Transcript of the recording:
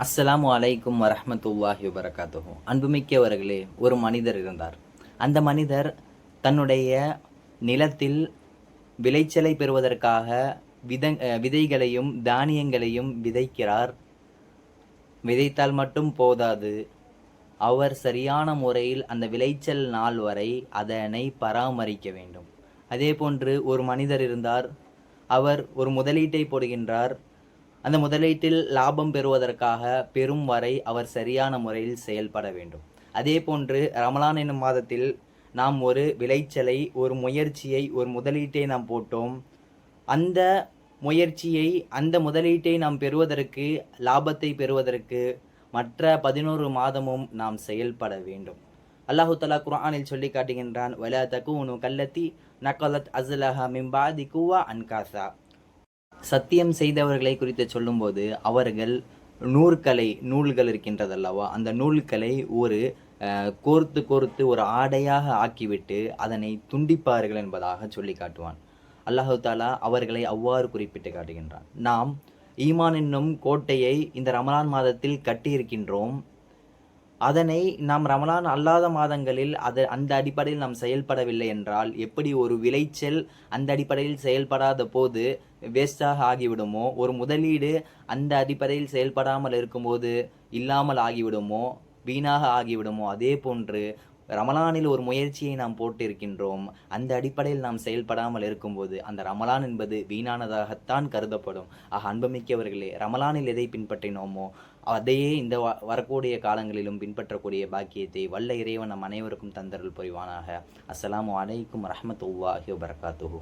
அஸ்ஸலாமு அலைக்கும் வரஹ்மத்துல்லாஹி வபரகாத்துஹு. அன்புமிக்கவர்களே, ஒரு மனிதர் இருந்தார். அந்த மனிதர் தன்னுடைய நிலத்தில் விளைச்சலை பெறுவதற்காக விதைகளையும் தானியங்களையும் விதைக்கிறார். விதைத்தால் மட்டும் போதாது, அவர் சரியான முறையில் அந்த விளைச்சல் நாள் வரை அதனை பராமரிக்க வேண்டும். அதேபோன்று ஒரு மனிதர் இருந்தார். அவர் ஒரு முதலீட்டை போடுகின்றார். அந்த முதலீட்டில் லாபம் பெறுவதற்காக பெறும் வரை அவர் சரியான முறையில் செயல்பட வேண்டும். அதே போன்று ரமலான் என்னும் மாதத்தில் நாம் ஒரு விளைச்சலை, ஒரு முயற்சியை, ஒரு முதலீட்டை நாம் போட்டோம். அந்த முயற்சியை, அந்த முதலீட்டை நாம் பெறுவதற்கு, லாபத்தை பெறுவதற்கு மற்ற 11 மாதமும் நாம் செயல்பட வேண்டும். அல்லாஹு தஆலா குர்ஆனில் சொல்லி காட்டுகின்றான், வலா தகூனு கல்லத்தி நகலத் அஸ்லஹா மின் பாதி குவா அன்காசா. சத்தியம் செய்தவர்களை குறித்து சொல்லும்போது, அவர்கள் நூல்கள் இருக்கின்றதல்லவா, அந்த நூல்களை ஒரு கோர்த்து ஒரு ஆடையாக ஆக்கிவிட்டு அதனை துண்டிப்பார்கள் என்பதாக சொல்லி காட்டுவான். அல்லாஹு தாலா அவர்களை அவ்வாறு குறிப்பிட்டு காட்டுகின்றான். நாம் ஈமான் என்னும் கோட்டையை இந்த ரமலான் மாதத்தில் கட்டியிருக்கின்றோம். அதனை நாம் ரமலான் அல்லாத மாதங்களில் அந்த அடிப்படையில் நாம் செயல்படவில்லை என்றால், எப்படி ஒரு விளைச்சல் அந்த அடிப்படையில் செயல்படாத போது வேஸ்டாக ஆகிவிடுமோ, ஒரு முதலீடு அந்த அடிப்படையில் செயல்படாமல் இருக்கும்போது இல்லாமல் ஆகிவிடுமோ, வீணாக ஆகிவிடுமோ, அதே போன்று ரமலானில் ஒரு முயற்சியை நாம் போட்டிருக்கின்றோம். அந்த அடிப்படையில் நாம் செயல்படாமல் இருக்கும்போது அந்த ரமலான் என்பது வீணானதாகத்தான் கருதப்படும். ஆக அன்புமிக்கவர்களே, ரமலானில் எதை பின்பற்றினோமோ அதையே இந்த வரக்கூடிய காலங்களிலும் பின்பற்றக்கூடிய பாக்கியத்தை வல்ல இறைவன் நம் அனைவருக்கும் தந்தருள் புரிவானாக. அஸ்ஸலாமு அலைக்கும் வரஹ்மத்துல்லாஹி வபரகாத்துஹு.